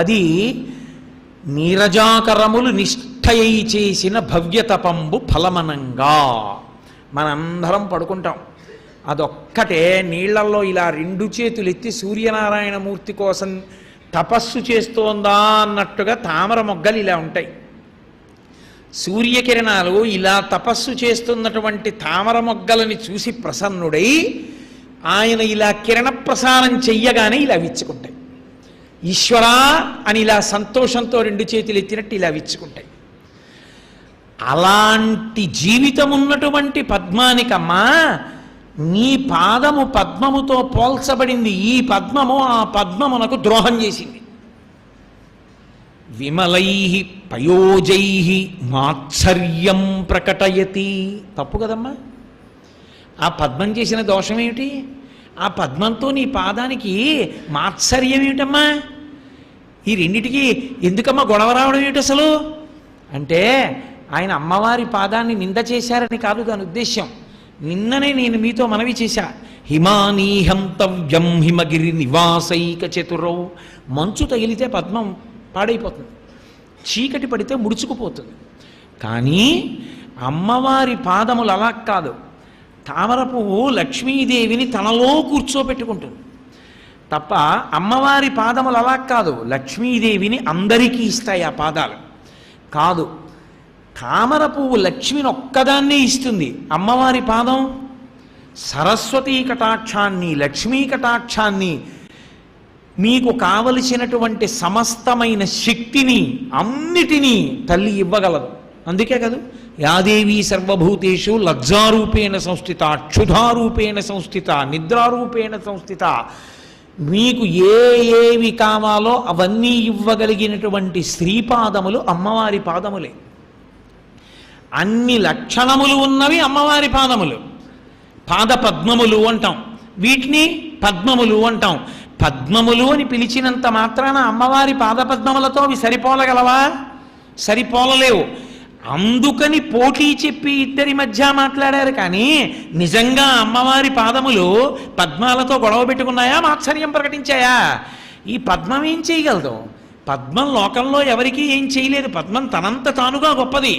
అది నీరజాకరములు నిష్ఠయై చేసిన భవ్యతపంబు ఫలమనంగా. మనందరం పడుకుంటాం, అదొక్కటే నీళ్లలో ఇలా రెండు చేతులు ఎత్తి సూర్యనారాయణమూర్తి కోసం తపస్సు చేస్తోందా అన్నట్టుగా తామర మొగ్గలు ఇలా ఉంటాయి. సూర్యకిరణాలు ఇలా తపస్సు చేస్తున్నటువంటి తామర మొగ్గలని చూసి ప్రసన్నుడై ఆయన ఇలా కిరణ ప్రసారం చెయ్యగానే ఇలా విచ్చుకుంటాయి. ఈశ్వరా అని ఇలా సంతోషంతో రెండు చేతులు ఎత్తినట్టు ఇలా విచ్చుకుంటాయి. అలాంటి జీవితం ఉన్నటువంటి పద్మానికమ్మా, నీ పాదము పద్మముతో పోల్చబడింది. ఈ పద్మము ఆ పద్మమునకు ద్రోహం చేసింది. విమలై పయోజై మాత్సర్యం ప్రకటయతి. తప్పు కదమ్మా. ఆ పద్మం చేసిన దోషం ఏమిటి? ఆ పద్మంతో నీ పాదానికి మాత్సర్యం ఏమిటమ్మా? ఈ రెండిటికి ఎందుకమ్మా గొడవ రావడం ఏమిటి అసలు అంటే, ఆయన అమ్మవారి పాదాన్ని నింద చేశారని కాదు దాని ఉద్దేశ్యం. నిన్ననే నేను మీతో మనవి చేశా, హిమానీహంతవ్యం హిమగిరి నివాసైక చతురౌ. మంచు తగిలితే పద్మం పాడైపోతుంది, చీకటి పడితే ముడుచుకుపోతుంది. కానీ అమ్మవారి పాదములు అలా కాదు. తామర పువ్వు లక్ష్మీదేవిని తనలో కూర్చోపెట్టుకుంటుంది తప్ప అమ్మవారి పాదములు అలా కాదు. లక్ష్మీదేవిని అందరికీ ఇస్తాయి ఆ పాదాలు కాదు. తామర పువ్వు లక్ష్మిని ఒక్కదాన్నే ఇస్తుంది. అమ్మవారి పాదం సరస్వతీ కటాక్షాన్ని, లక్ష్మీ కటాక్షాన్ని, మీకు కావలసినటువంటి సమస్తమైన శక్తిని అన్నిటినీ తల్లి ఇవ్వగలదు. అందుకే కదా యాదేవీ సర్వభూతేషు లజ్జారూపేణ సంస్థిత, క్షుధారూపేణ సంస్థిత, నిద్రారూపేణ సంస్థిత. మీకు ఏవి కావాలో అవన్నీ ఇవ్వగలిగినటువంటి శ్రీపాదములు అమ్మవారి పాదములే. అన్ని లక్షణములు ఉన్నవి అమ్మవారి పాదములు. పాద పద్మములు అంటాం, వీటిని పద్మములు అంటాం. పద్మములు అని పిలిచినంత మాత్రాన అమ్మవారి పాదపద్మములతో అవి సరిపోలగలవా? సరిపోలలేవు. అందుకని పోటీ చెప్పి ఇద్దరి మధ్య మాట్లాడారు. కానీ నిజంగా అమ్మవారి పాదములు పద్మాలతో గొడవ పెట్టుకున్నాయా, మాత్సర్యం ప్రకటించాయా? ఈ పద్మం ఏం చేయగలదు? పద్మం లోకంలో ఎవరికీ ఏం చేయలేదు. పద్మం తనంత తానుగా గొప్పది.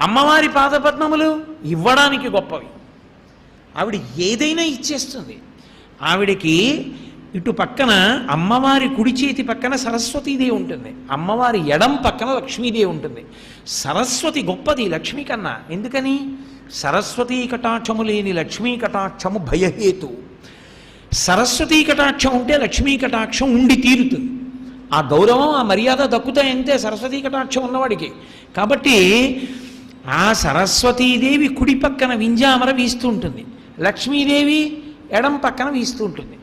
అమ్మవారి పాదపద్మములు ఇవ్వడానికి గొప్పవి. ఆవిడ ఏదైనా ఇచ్చేస్తుంది. ఆవిడకి ఇటు పక్కన అమ్మవారి కుడి చేతి పక్కన సరస్వతీదేవి ఉంటుంది, అమ్మవారి ఎడం పక్కన లక్ష్మీదేవి ఉంటుంది. సరస్వతి గొప్పది లక్ష్మి కన్నా. ఎందుకని? సరస్వతీ కటాక్షము లేని లక్ష్మీ కటాక్షము భయహేతు. సరస్వతీ కటాక్షం ఉంటే లక్ష్మీ కటాక్షం ఉండి తీరుతుంది. ఆ గౌరవం ఆ మర్యాద దక్కుతాయంతే సరస్వతీ కటాక్షం ఉన్నవాడికి. కాబట్టి ఆ సరస్వతీదేవి కుడి పక్కన వింజామర వీస్తూ ఉంటుంది, లక్ష్మీదేవి ఎడం పక్కన వీస్తూ ఉంటుంది.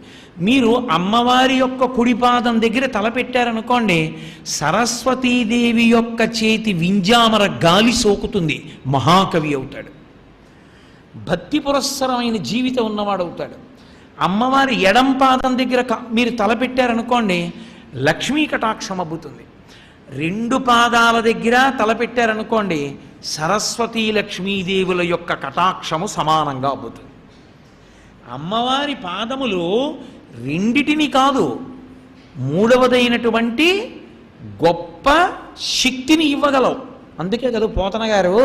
మీరు అమ్మవారి యొక్క కుడిపాదం దగ్గర తలపెట్టారనుకోండి, సరస్వతీదేవి యొక్క చేతి వింజామర గాలి సోకుతుంది, మహాకవి అవుతాడు, భక్తి పురస్సరమైన జీవితం ఉన్నవాడు అవుతాడు. అమ్మవారి ఎడం పాదం దగ్గర మీరు తలపెట్టారనుకోండి, లక్ష్మీ కటాక్షం అబ్బుతుంది. రెండు పాదాల దగ్గర తలపెట్టారనుకోండి, సరస్వతీ లక్ష్మీదేవుల యొక్క కటాక్షము సమానంగా అబ్బుతుంది. అమ్మవారి పాదములు రెండిటిని కాదు, మూడవదైనటువంటి గొప్ప శక్తిని ఇవ్వగలవు. అందుకే కదా పోతన గారు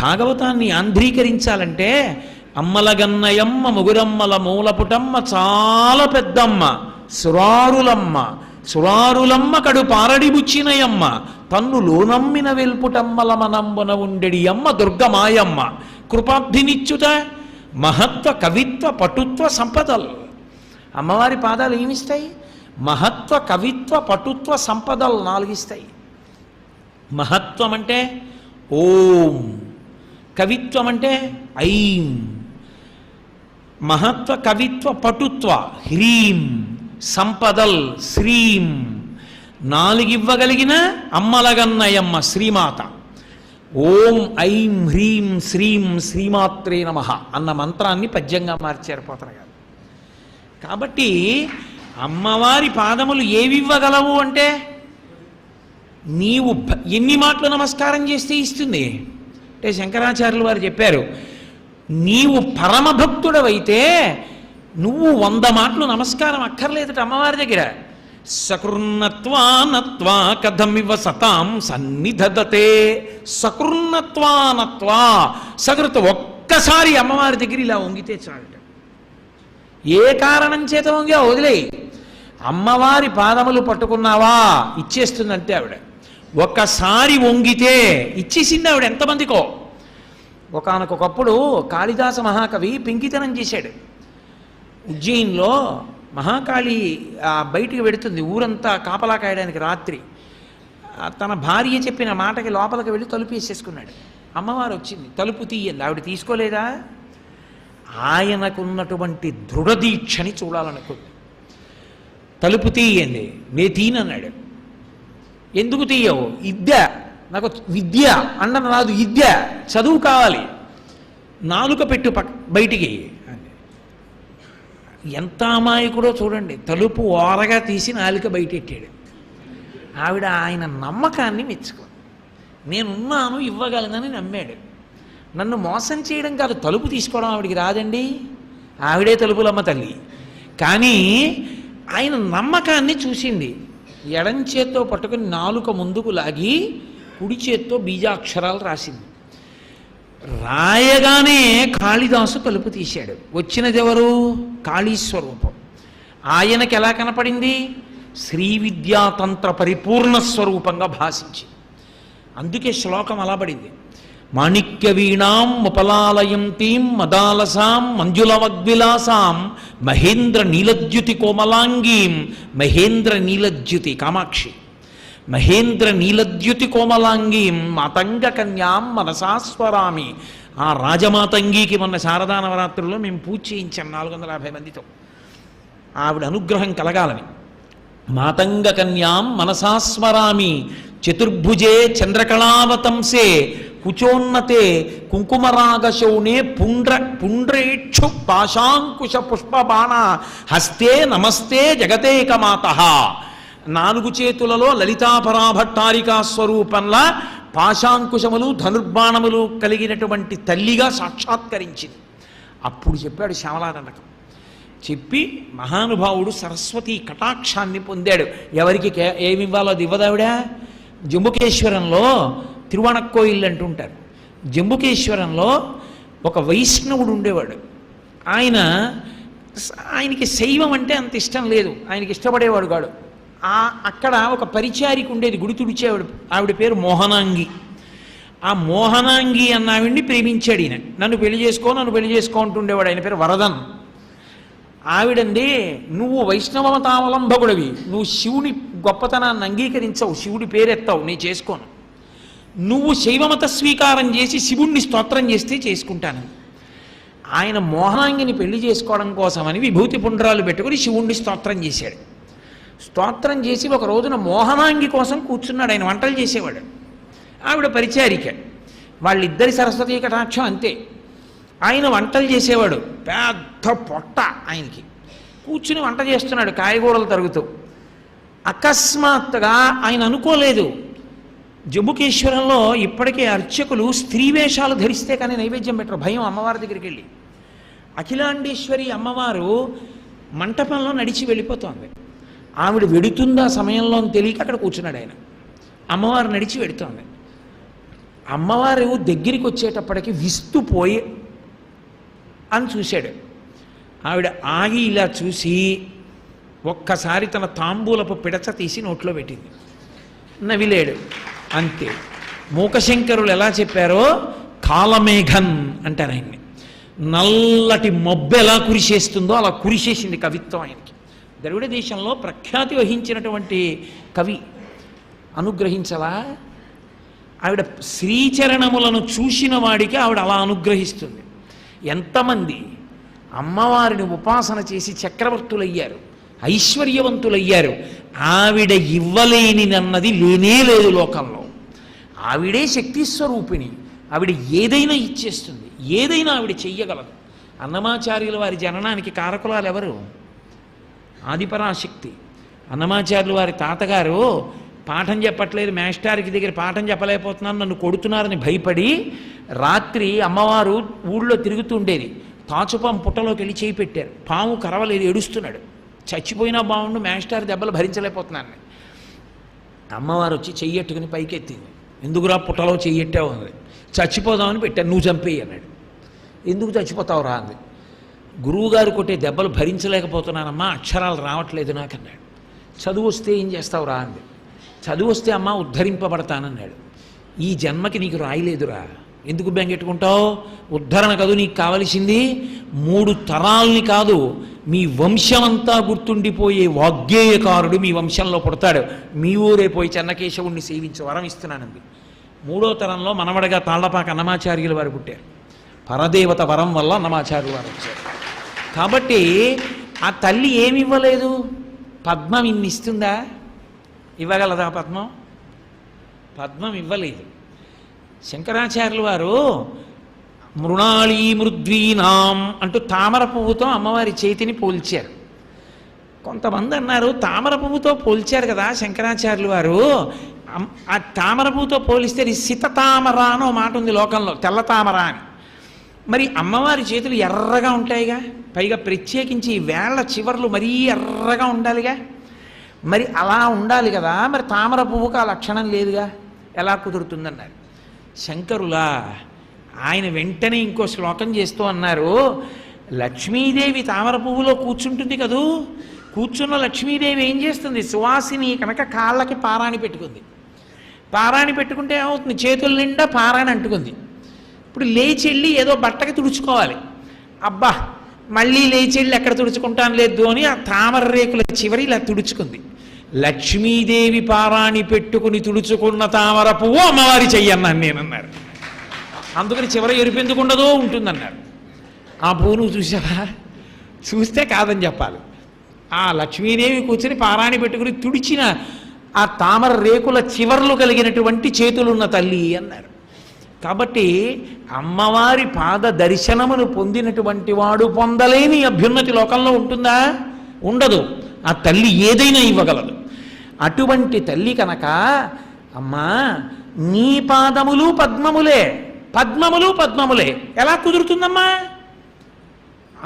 భాగవతాన్ని ఆంధ్రీకరించాలంటే, అమ్మలగన్నయమ్మ ముగురమ్మల మూలపుటమ్మ చాలా పెద్దమ్మ, సురారులమ్మ సురారులమ్మ కడు పారడిబుచ్చినయమ్మ, తన్ను లోనమ్మిన వెల్పుటమ్మల మనంబున ఉండెడి అమ్మ దుర్గమాయమ్మ, కృపాబ్ధినిచ్చుత మహత్వ కవిత్వ పటుత్వ సంపదలు. అమ్మవారి పాదాలు ఏమిస్తాయి? మహత్వ కవిత్వ పటుత్వ సంపదలు 4 ఇస్తాయి. మహత్వం అంటే ఓం, కవిత్వం అంటే ఐం, మహత్వ కవిత్వ పటుత్వ హ్రీం, సంపదల్ శ్రీం. 4 ఇవ్వగలిగిన అమ్మలగన్నయమ్మ శ్రీమాత. ఓం ఐం హ్రీం శ్రీం శ్రీమాత్రే నమః అన్న మంత్రాన్ని పద్యంగా మార్చారు పోతన గారు. కాబట్టి అమ్మవారి పాదములు ఏవివ్వగలవు అంటే, నీవు ఎన్ని మాటలు నమస్కారం చేస్తే ఇస్తుంది అంటే, శంకరాచార్యులు వారు చెప్పారు, నీవు పరమభక్తుడవైతే నువ్వు 100 మాటలు నమస్కారం అక్కర్లేదట అమ్మవారి దగ్గర. సకృన్నత్వానత్వా కథమివ సతాం సన్నిధదతే. సకృన్నత్వానత్వా, సకృత ఒక్కసారి అమ్మవారి దగ్గర ఇలా వంగితే చాలట. ఏ కారణం చేత వంగా వదిలేయి, అమ్మవారి పాదములు పట్టుకున్నావా ఇచ్చేస్తుందంటే ఆవిడ. ఒక్కసారి వంగితే ఇచ్చేసింది ఆవిడ ఎంతమందికో. ఒకానొకప్పుడు కాళిదాస మహాకవి పెంకితనం చేశాడు. ఉజ్జయిన్లో మహాకాళి బయటికి వెడుతుంది, ఊరంతా కాపలా కాయడానికి రాత్రి. తన భార్య చెప్పిన మాటకి లోపలికి వెళ్ళి తలుపు వేసేసుకున్నాడు. అమ్మవారు వచ్చింది, తలుపు తీయండి. ఆవిడ తీసుకోలేదా? ఆయనకున్నటువంటి దృఢదీక్షని చూడాలనుకుంది. తలుపు తీయండి. నే తీనన్నాడు. ఎందుకు తీయవు? విద్య, నాకు విద్య అండం రాదు, విద్య చదువు కావాలి. నాలుక పెట్టు బయటికి. ఎంత అమాయకుడో చూడండి, తలుపు ఓరగా తీసి నాలుక బయటెట్టాడు. ఆవిడ ఆయన నమ్మకాన్ని మెచ్చుకో, నేనున్నాను ఇవ్వగలనని నమ్మాడు. నన్ను మోసం చేయడం కాదు, తలుపు తీసుకోవడం ఆవిడికి రాదండి. ఆవిడే తలుపులమ్మ తల్లి. కానీ ఆయన నమ్మకాన్ని చూసింది. ఎడం చేత్తో పట్టుకుని నాలుక ముందుకు లాగి కుడి చేత్తో బీజాక్షరాలు రాసింది. రాయగానే కాళిదాసు తలుపు తీశాడు. వచ్చినది ఎవరు? కాళీస్వరూపం. ఆయనకి ఎలా కనపడింది? శ్రీ విద్యాతంత్ర పరిపూర్ణ స్వరూపంగా భాషించి. అందుకే శ్లోకం అలా పడింది. మాణిక్య వీణాం ఉపలాలయంతీం మదాలసాం మంజులవగ్విలాసాం మహేంద్ర నీలద్యుతి కోమలాంగీం. మహేంద్ర నీలద్యుతి కామాక్షి. మహేంద్ర నీలద్యుతి కోమలాంగీం మాతంగ కన్యాం మనసాస్వరామి. ఆ రాజమాతంగికి మొన్న శారదా నవరాత్రుల్లో మేము పూజ చేయించాం 450 మందితో, ఆవిడ అనుగ్రహం కలగాలని. మాతంగ కన్యాం మనసాస్వరామి చతుర్భుజే చంద్రకళావతంసే కుచోన్నతే కుంకుమరాగశౌనే పుండ్రేక్షు పాశాంకుశ పుష్పబాణ హస్తే నమస్తే జగతేకమాతః. 4 చేతులలో లలితాపరాభట్టారికా స్వరూపంలా పాశాంకుశములు ధనుర్బాణములు కలిగినటువంటి తల్లిగా సాక్షాత్కరించింది. అప్పుడు చెప్పాడు శ్యామలాదండకం. చెప్పి మహానుభావుడు సరస్వతి కటాక్షాన్ని పొందాడు. ఎవరికి ఏమి ఇవ్వాలో అది ఇవ్వదావిడ. జంబుకేశ్వరంలో తిరువణక్కోయిల్ అంటుంటారు. జంబుకేశ్వరంలో ఒక వైష్ణవుడు ఉండేవాడు. ఆయనకి శైవం అంటే అంత ఇష్టం లేదు, ఆయనకి ఇష్టపడేవాడు కాడు. అక్కడ ఒక పరిచారిక ఉండేది, గుడి తుడిచేవాడు. ఆవిడ పేరు మోహనాంగి. ఆ మోహనాంగి అన్న ఆవిడ్ని ప్రేమించాడు ఈయన. నన్ను పెళ్లి చేసుకో అంటుండేవాడు. ఆయన పేరు వరదన్. ఆవిడండి, నువ్వు వైష్ణవమతావలంబకుడివి, నువ్వు శివుని గొప్పతనాన్ని అంగీకరించవు, శివుడి పేరెత్తావు, నేను చేసుకోను. నువ్వు శైవమత స్వీకారం చేసి శివుణ్ణి స్తోత్రం చేస్తే చేసుకుంటాను. ఆయన మోహనాంగిని పెళ్లి చేసుకోవడం కోసమని విభూతి పుండ్రాలు పెట్టుకుని శివుణ్ణి స్తోత్రం చేశాడు. స్తోత్రం చేసి ఒక రోజున మోహనాంగి కోసం కూర్చున్నాడు. ఆయన వంటలు చేసేవాడు, ఆవిడ పరిచారిక. వాళ్ళిద్దరి సరస్వతీ కటాక్షం అంతే. ఆయన వంటలు చేసేవాడు, పెద్ద పొట్ట ఆయనకి. కూర్చుని వంట చేస్తున్నాడు కాయగూరలు తరుగుతూ. అకస్మాత్తుగా ఆయన అనుకోలేదు, జంబుకేశ్వరంలో ఇప్పటికే అర్చకులు స్త్రీ వేషాలు ధరిస్తే కానీ నైవేద్యం పెట్టరు, భయం అమ్మవారి దగ్గరికి వెళ్ళి. అఖిలాండేశ్వరి అమ్మవారు మంటపంలో నడిచి వెళ్ళిపోతోంది. ఆవిడ వెడుతుందా సమయంలో తెలియక అక్కడ కూర్చున్నాడు ఆయన. అమ్మవారు నడిచి వెడుతోంది. అమ్మవారు దగ్గరికి వచ్చేటప్పటికి విస్తుపోయి అని చూశాడు. ఆవిడ ఆగి ఇలా చూసి ఒక్కసారి తన తాంబూలపు పిడచ తీసి నోట్లో పెట్టింది. నవిలేడు అంతే. మూకశంకరులు ఎలా చెప్పారో కాలమేఘన్ అంటారు ఆయన్ని. నల్లటి మబ్బు ఎలా కురిసేస్తుందో అలా కురిసేసింది కవిత్వం ఆయనకి. ద్రవిడ దేశంలో ప్రఖ్యాతి వహించినటువంటి కవి అనుగ్రహించలా. ఆవిడ శ్రీచరణములను చూసిన వాడికి ఆవిడ అలా అనుగ్రహిస్తుంది. ఎంతమంది అమ్మవారిని ఉపాసన చేసి చక్రవర్తులయ్యారు, ఐశ్వర్యవంతులయ్యారు. ఆవిడ ఇవ్వలేనిదన్నది లేనే లేదు లోకంలో. ఆవిడే శక్తి స్వరూపిణి. ఆవిడ ఏదైనా ఇచ్చేస్తుంది, ఏదైనా ఆవిడ చెయ్యగలదు. అన్నమాచార్యుల వారి జననానికి కారకులాలు ఎవరు? ఆదిపరాశక్తి. అన్నమాచార్యుల వారి తాతగారు పాఠం చెప్పట్లేదు, మేస్టారికి దగ్గర పాఠం చెప్పలేకపోతున్నాను, నన్ను కొడుతున్నారని భయపడి రాత్రి అమ్మవారు ఊళ్ళో తిరుగుతుండేది. తాచుపాము పుట్టలోకి వెళ్ళి చేయి పెట్టారు. పాము కరవలేదు, ఏడుస్తున్నాడు. చచ్చిపోయినా బాగుండు, మేస్టార్ దెబ్బలు భరించలేకపోతున్నాను. అమ్మవారు వచ్చి చెయ్యట్టుకుని పైకెత్తింది. ఎందుకురా పుట్టలో చెయ్యట్టావు అంది. చచ్చిపోదామని పెట్టాను, నువ్వు చంపేయి అన్నాడు. ఎందుకు చచ్చిపోతావురా అంది. గురువుగారు కొట్టే దెబ్బలు భరించలేకపోతున్నానమ్మా, అక్షరాలు రావట్లేదు నాకు అన్నాడు. చదువు వస్తే ఏం చేస్తావురా అంది. చదువు వస్తే అమ్మ ఉద్ధరింపబడతానన్నాడు. ఈ జన్మకి నీకు రాయలేదురా, ఎందుకు బెంగెట్టుకుంటావు? ఉద్ధరణ కాదు నీకు కావలసింది, 3 తరాల్ని కాదు, మీ వంశమంతా గుర్తుండిపోయే వాగ్గేయకారుడు మీ వంశంలో పుడతాడు. మీ ఊరే పోయి చెన్నకేశవుణ్ణి సేవించే వరం ఇస్తున్నానంది. 3వ తరంలో మనవడగా తాళ్లపాక అన్నమాచార్యుల వారు పుట్టారు. పరదేవత వరం వల్ల అన్నమాచార్యుల వారు వచ్చారు. కాబట్టి ఆ తల్లి ఏమి ఇవ్వలేదు? పద్మం ఇన్ని ఇస్తుందా? ఇవ్వగలదా పద్మం? పద్మం ఇవ్వలేదు. శంకరాచార్యుల వారు మృణాళీ మృద్వీనాం అంటూ తామర పువ్వుతో అమ్మవారి చేతిని పోల్చారు. కొంతమంది అన్నారు, తామర పువ్వుతో పోల్చారు కదా శంకరాచార్యుల వారు, ఆ తామర పువ్వుతో పోలిస్తే అది సితతామర అనో మాట ఉంది లోకంలో, తెల్ల తామర అని. మరి అమ్మవారి చేతులు ఎర్రగా ఉంటాయిగా, పైగా ప్రత్యేకించి వేళ్ల చివర్లు మరీ ఎర్రగా ఉండాలిగా, మరి అలా ఉండాలి కదా, మరి తామర పువ్వుకు ఆ లక్షణం లేదుగా, ఎలా కుదురుతుందన్నారు శంకరులా. ఆయన వెంటనే ఇంకో శ్లోకం చేస్తూ అన్నారు, లక్ష్మీదేవి తామర పువ్వులో కూర్చుంటుంది కదూ, కూర్చున్న లక్ష్మీదేవి ఏం చేస్తుంది? సువాసిని కనుక కాళ్ళకి పారాణి పెట్టుకుంది. పారాణి పెట్టుకుంటే ఏమవుతుంది? చేతుల నిండా పారాణి అంటుకుంది. ఇప్పుడు లేచెళ్ళి ఏదో బట్టకి తుడుచుకోవాలి. అబ్బా మళ్ళీ లేచెళ్ళి ఎక్కడ తుడుచుకుంటాను లేదు అని ఆ తామర రేకుల చివరి ఇలా తుడుచుకుంది. లక్ష్మీదేవి పారాణి పెట్టుకుని తుడుచుకున్న తామర పువ్వు అమ్మవారి చెయ్యన్నాను నేనన్నారు. అందుకని చివరి ఎరుపెందుకు ఉండదో ఉంటుందన్నారు. ఆ పువ్వు నువ్వు చూసావా? చూస్తే కాదని చెప్పాలి. ఆ లక్ష్మీదేవి కూర్చొని పారాణి పెట్టుకుని తుడిచిన ఆ తామర రేకుల చివర్లు కలిగినటువంటి చేతులున్న తల్లి అన్నారు. కాబట్టి అమ్మవారి పాద దర్శనమును పొందినటువంటి వాడు పొందలేని అభ్యున్నతి లోకంలో ఉంటుందా? ఉండదు. ఆ తల్లి ఏదైనా ఇవ్వగలదు. అటువంటి తల్లి కనుక అమ్మా నీ పాదములు పద్మములే, పద్మములు పద్మములే ఎలా కుదురుతుందమ్మా?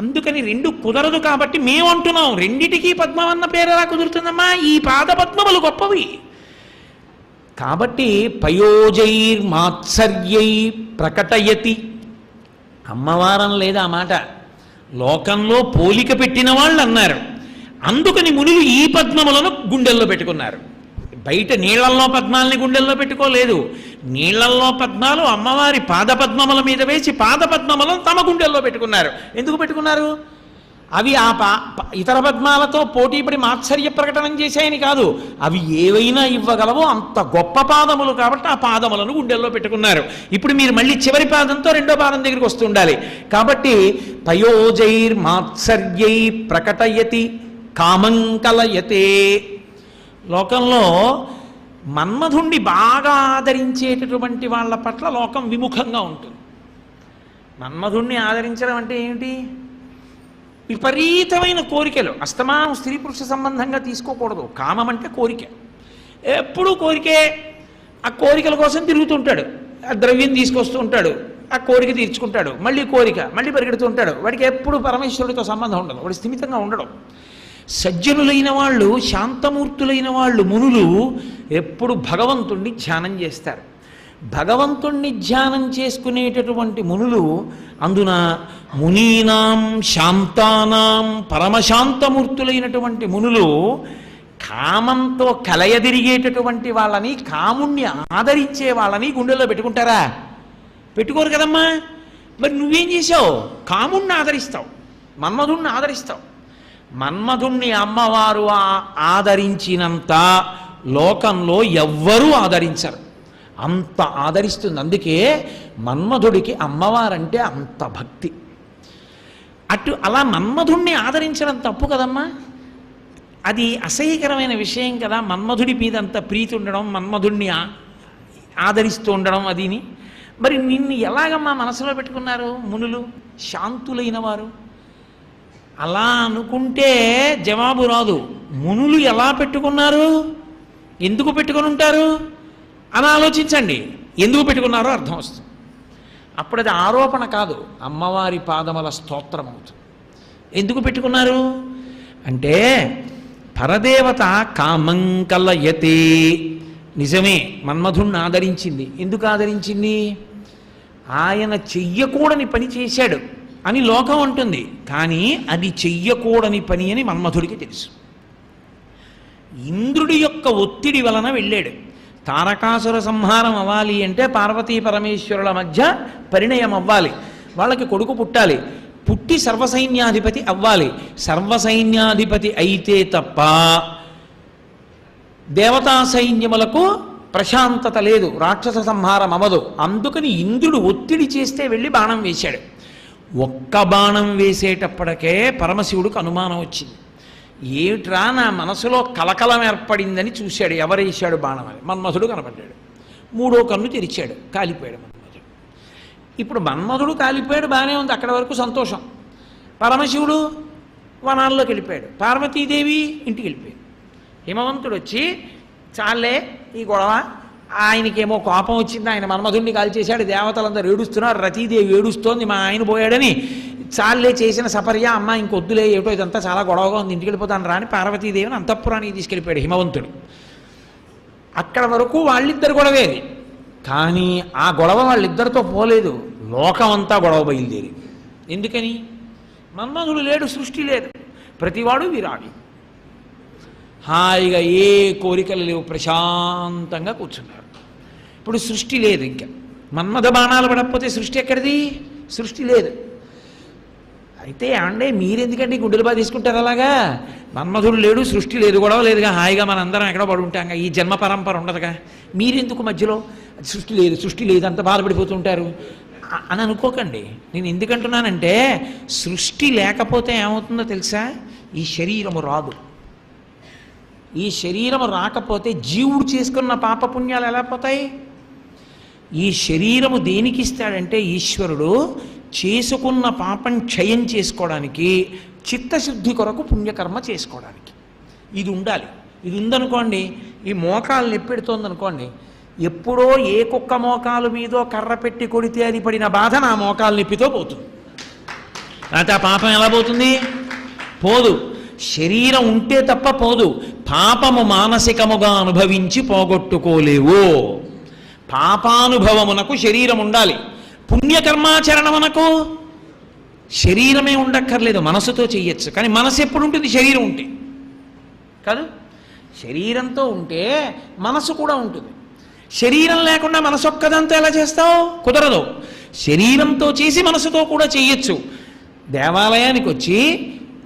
అందుకని 2 కుదరదు కాబట్టి మేమంటున్నాం, రెండిటికీ పద్మం అన్న పేరు ఎలా కుదురుతుందమ్మా? ఈ పాద పద్మములు గొప్పవి కాబట్టి పయోజైర్మాత్సర్యై ప్రకటయతి. అమ్మవారం లేదా ఆ మాట, లోకంలో పోలిక పెట్టిన వాళ్ళు అన్నారు. అందుకని మునులు ఈ పద్మములను గుండెల్లో పెట్టుకున్నారు. బయట నీళ్లల్లో పద్మాలని గుండెల్లో పెట్టుకోలేదు. నీళ్లల్లో పద్మాలు అమ్మవారి పాదపద్మముల మీద వేసి పాదపద్మములను తమ గుండెల్లో పెట్టుకున్నారు. ఎందుకు పెట్టుకున్నారు? అవి ఆ ఇతర పద్మాలతో పోటీపడి మాత్సర్య ప్రకటన చేశాయని కాదు, అవి ఏవైనా ఇవ్వగలవో అంత గొప్ప పాదములు కాబట్టి ఆ పాదములను గుండెల్లో పెట్టుకున్నారు. ఇప్పుడు మీరు మళ్ళీ చివరి పాదంతో 2వ పాదం దగ్గరికి వస్తూ ఉండాలి. కాబట్టి పయోజైర్మాత్సర్యై ప్రకటయతి కామంకలయతే. లోకంలో మన్మధుణ్ణి బాగా ఆదరించేటటువంటి వాళ్ళ పట్ల లోకం విముఖంగా ఉంటుంది. మన్మధుణ్ణి ఆదరించడం అంటే ఏమిటి? విపరీతమైన కోరికలు, అస్తమానం స్త్రీ పురుష సంబంధంగా తీసుకోకూడదు. కామం అంటే కోరిక, ఎప్పుడూ కోరికే. ఆ కోరికల కోసం తిరుగుతుంటాడు, ఆ ద్రవ్యం తీసుకొస్తూ ఉంటాడు, ఆ కోరిక తీర్చుకుంటాడు, మళ్ళీ కోరిక, మళ్ళీ పరిగెడుతూ ఉంటాడు. వాడికి ఎప్పుడు పరమేశ్వరుడితో సంబంధం ఉండదు, వాడు స్థిమితంగా ఉండడం. సజ్జనులైన వాళ్ళు, శాంతమూర్తులైన వాళ్ళు, మునులు ఎప్పుడు భగవంతుణ్ణి ధ్యానం చేస్తారు. భగవంతుణ్ణి ధ్యానం చేసుకునేటటువంటి మునులు, అందున మునీనాం శాంతానాం పరమశాంతమూర్తులైనటువంటి మునులు కామంతో కలయదిరిగేటటువంటి వాళ్ళని, కాముణ్ణి ఆదరించే వాళ్ళని గుండెల్లో పెట్టుకుంటారా? పెట్టుకోరు కదమ్మా. మరి నువ్వేం చేసావు? కాముణ్ణి ఆదరిస్తావు, మన్మధుణ్ణి ఆదరిస్తావు. మన్మధుణ్ణి అమ్మవారు ఆదరించినంత లోకంలో ఎవ్వరూ ఆదరించరు, అంత ఆదరిస్తుంది. అందుకే మన్మధుడికి అమ్మవారంటే అంత భక్తి. అలా మన్మధుణ్ణి ఆదరించడం తప్పు కదమ్మా, అది అసహ్యకరమైన విషయం కదా. మన్మధుడి మీద అంత ప్రీతి ఉండడం, మన్మధుణ్ణి ఆదరిస్తూ ఉండడం అదిని. మరి నిన్ను ఎలాగమ్మా మనసులో పెట్టుకున్నారు మునులు, శాంతులైన వారు? అలా అనుకుంటే జవాబు రాదు. మునులు ఎలా పెట్టుకున్నారు, ఎందుకు పెట్టుకొని ఉంటారు అని ఆలోచించండి. ఎందుకు పెట్టుకున్నారో అర్థం వస్తుంది. అప్పుడు అది ఆరోపణ కాదు, అమ్మవారి పాదముల స్తోత్రం అవుతుంది. ఎందుకు పెట్టుకున్నారు అంటే పరదేవత కామం కలయతే. నిజమే, మన్మధుణ్ణి ఆదరించింది. ఎందుకు ఆదరించింది? ఆయన చెయ్యకూడని పని చేశాడు అని లోకం అంటుంది, కానీ అది చెయ్యకూడని పని అని మన్మధుడికి తెలుసు. ఇంద్రుడి యొక్క ఒత్తిడి వలన వెళ్ళాడు. తారకాసుర సంహారం అవ్వాలి అంటే పార్వతీ పరమేశ్వరుల మధ్య పరిణయం అవ్వాలి, వాళ్ళకి కొడుకు పుట్టాలి, పుట్టి సర్వసైన్యాధిపతి అవ్వాలి. సర్వసైన్యాధిపతి అయితే తప్ప దేవతా సైన్యములకు ప్రశాంతత లేదు, రాక్షస సంహారం అవ్వదు. అందుకని ఇంద్రుడు ఒత్తిడి చేస్తే వెళ్ళి బాణం వేశాడు. ఒక్క బాణం వేసేటప్పటికే పరమశివుడికి అనుమానం వచ్చింది. ఏమిట్రా నా మనసులో కలకలం ఏర్పడిందని చూశాడు. ఎవరేశాడు బాణం అని? మన్మధుడు కనపడ్డాడు. మూడో కన్ను తెరిచాడు, కాలిపోయాడు మన్మధుడు. ఇప్పుడు మన్మధుడు కాలిపోయాడు, బాగానే ఉంది, అక్కడ వరకు సంతోషం. పరమశివుడు వనాల్లోకి వెళ్ళిపోయాడు, పార్వతీదేవి ఇంటికి వెళ్ళిపోయాడు. హిమవంతుడు వచ్చి చాలే ఈ గొడవ, ఆయనకేమో కోపం వచ్చింది, ఆయన మన్మధుడిని కాల్చేశాడు, దేవతలందరూ ఏడుస్తున్నారు, రతీదేవి ఏడుస్తోంది మా ఆయన పోయాడని. చాలే చేసిన సపర్య, అమ్మ ఇంకొద్దులే, ఏటో ఇదంతా చాలా గొడవగా ఉంది, ఇంటికి వెళ్ళిపోతాను రాని పార్వతీదేవిని అంతఃపురానికి తీసుకెళ్ళిపోయాడు హిమవంతుడు. అక్కడ వరకు వాళ్ళిద్దరు గొడవేది, కానీ ఆ గొడవ వాళ్ళిద్దరితో పోలేదు, లోకమంతా గొడవ బయలుదేరి. ఎందుకని? మన్మధుడు లేడు, సృష్టి లేదు, ప్రతివాడు విరాగి, హాయిగా ఏ కోరికలు లేవు, ప్రశాంతంగా కూర్చున్నారు. ఇప్పుడు సృష్టి లేదు, ఇంకా మన్మథ బాణాలు పడకపోతే సృష్టి ఎక్కడిది? సృష్టి లేదు. అయితే అంటే మీరెందుకంటే గుండెలు బాగా తీసుకుంటారు అలాగా? మన్మధుడు లేడు, సృష్టి లేదు, గొడవ లేదుగా, హాయిగా మనందరం ఎక్కడ పడి ఉంటాంగా, ఈ జన్మ పరంపర ఉండదుగా, మీరెందుకు మధ్యలో సృష్టి లేదు సృష్టి లేదు అంత బాధపడిపోతుంటారు అని అనుకోకండి. నేను ఎందుకంటున్నానంటే సృష్టి లేకపోతే ఏమవుతుందో తెలుసా? ఈ శరీరము రాదు. ఈ శరీరము రాకపోతే జీవుడు చేసుకున్న పాపపుణ్యాలు ఎలా పోతాయి? ఈ శరీరము దేనికి ఇస్తాడంటే ఈశ్వరుడు చేసుకున్న పాపం క్షయం చేసుకోవడానికి, చిత్తశుద్ధి కొరకు పుణ్యకర్మ చేసుకోవడానికి. ఇది ఉండాలి. ఇది ఉందనుకోండి, ఈ మోకాలు నొప్పెడుతోందనుకోండి, ఎప్పుడో ఏ కుక్క మోకాలు మీదో కర్ర పెట్టి కొడితే అది పడిన బాధ నా మోకాలు నొప్పితో పోతుంది. అయితే ఆ పాపం ఎలా పోతుంది? పోదు. శరీరం ఉంటే తప్ప పోదు. పాపము మానసికముగా అనుభవించి పోగొట్టుకోలేవు. పాపానుభవమునకు శరీరం ఉండాలి. పుణ్యకర్మాచరణమునకు శరీరమే ఉండక్కర్లేదు, మనసుతో చెయ్యొచ్చు. కానీ మనసు ఎప్పుడు ఉంటుంది? శరీరం ఉంటే కాదు. శరీరంతో ఉంటే మనసు కూడా ఉంటుంది. శరీరం లేకుండా మనసు ఒక్కదంతా ఎలా చేస్తావు? కుదరదు. శరీరంతో చేసి మనసుతో కూడా చెయ్యొచ్చు. దేవాలయానికి వచ్చి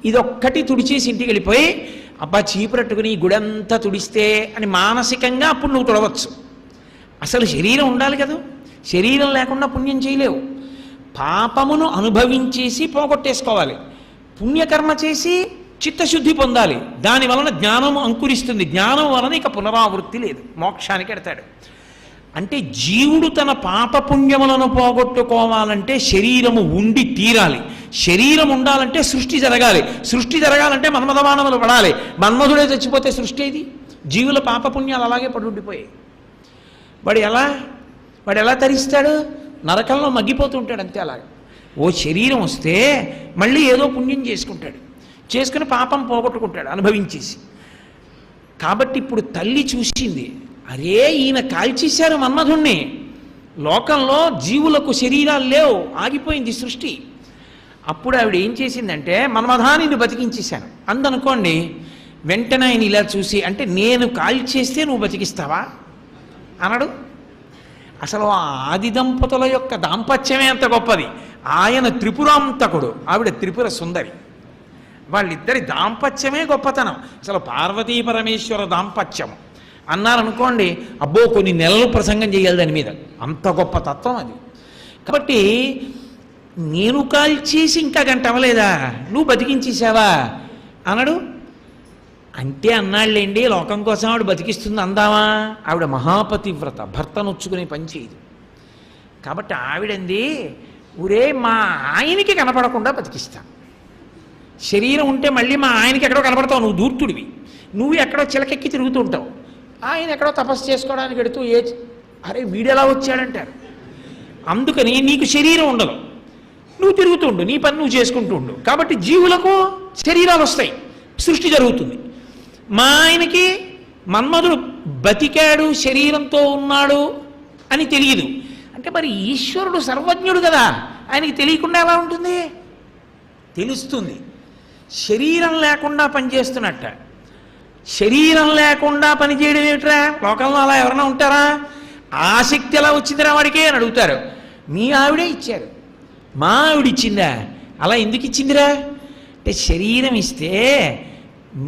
ఇదొక్కటి తుడిచేసి ఇంటికి వెళ్ళిపోయి అబ్బా చీపురట్టుకుని ఈ గుడంతా తుడిస్తే అని మానసికంగా అప్పుడు నువ్వు తుడవచ్చు. అసలు శరీరం ఉండాలి కదా. శరీరం లేకుండా పుణ్యం చేయలేవు. పాపమును అనుభవించేసి పోగొట్టేసుకోవాలి, పుణ్యకర్మ చేసి చిత్తశుద్ధి పొందాలి. దాని వలన జ్ఞానము అంకురిస్తుంది. జ్ఞానం వలన ఇక పునరావృత్తి లేదు, మోక్షానికి ఎడతాడు. అంటే జీవుడు తన పాపపుణ్యములను పోగొట్టుకోవాలంటే శరీరము ఉండి తీరాలి. శరీరం ఉండాలంటే సృష్టి జరగాలి. సృష్టి జరగాలంటే మన్మథబాణములు పడాలి. మన్మధుడే చచ్చిపోతే సృష్టి ఏది? జీవుల పాపపుణ్యాలు అలాగే పడి ఉండిపోయాయి. వాడు ఎలా తరిస్తాడు? నరకంలో మగ్గిపోతుంటాడు అంతే. అలాగే ఓ శరీరం వస్తే మళ్ళీ ఏదో పుణ్యం చేసుకుంటాడు, చేసుకుని పాపం పోగొట్టుకుంటాడు అనుభవించేసి. కాబట్టి ఇప్పుడు తల్లి చూసింది, అరే ఈయన కాల్చేశారు మన్మధుణ్ణి, లోకంలో జీవులకు శరీరాలు లేవు, ఆగిపోయింది సృష్టి. అప్పుడు ఆవిడ ఏం చేసిందంటే మన్మథాన్ని బతికించేశాను అందనుకోండి. వెంటనే ఆయన ఇలా చూసి, అంటే నేను కాల్చేస్తే నువ్వు బతికిస్తావా అనడు. అసలు ఆ ఆది దంపతుల యొక్క దాంపత్యమే అంత గొప్పది. ఆయన త్రిపురాంతకుడు, ఆవిడ త్రిపుర సుందరి. వాళ్ళిద్దరి దాంపత్యమే గొప్పతనం. అసలు పార్వతీ పరమేశ్వర దాంపత్యం అన్నారనుకోండి, అబ్బో కొన్ని నెలలు ప్రసంగం చేయాలి దాని మీద, అంత గొప్ప తత్వం అది. కాబట్టి నేను కాల్చేసి ఇంకా గంట అవ్వలేదా, నువ్వు బతికించేసావా అనడు. అంటే అన్నాళ్ళేండి, లోకం కోసం ఆవిడ బతికిస్తుంది అందామా? ఆవిడ మహాపతివ్రత, భర్త నొచ్చుకునే పని చేయదు. కాబట్టి ఆవిడంది, ఊరే మా ఆయనకి కనపడకుండా బతికిస్తాను. శరీరం ఉంటే మళ్ళీ మా ఆయనకి ఎక్కడో కనపడతావు, నువ్వు దూర్తుడివి, నువ్వు ఎక్కడో చిలకెక్కి తిరుగుతూ ఉంటావు, ఆయన ఎక్కడో తపస్సు చేసుకోవడానికి ఎడుతూ అరే వీడెలా వచ్చాడంటారు. అందుకని నీకు శరీరం ఉండదు, నువ్వు తిరుగుతుండు, నీ పని నువ్వు చేసుకుంటూ ఉండు. కాబట్టి జీవులకు శరీరాలు వస్తాయి, సృష్టి జరుగుతుంది. మా ఆయనకి మన్మధుడు బతికాడు, శరీరంతో ఉన్నాడు అని తెలియదు. అంటే మరి ఈశ్వరుడు సర్వజ్ఞుడు కదా, ఆయనకి తెలియకుండా ఎలా ఉంటుంది? తెలుస్తుంది. శరీరం లేకుండా పనిచేస్తున్నట్ట. శరీరం లేకుండా పనిచేయడం ఏమిట్రా? లోకంలో అలా ఎవరైనా ఉంటారా? ఆ శక్తి ఎలా వచ్చిందిరా వాడికి అని అడుగుతారు. మీ ఆవిడే ఇచ్చారు. మా ఆవిడ ఇచ్చిందా? అలా ఎందుకు ఇచ్చిందిరా అంటే శరీరం ఇస్తే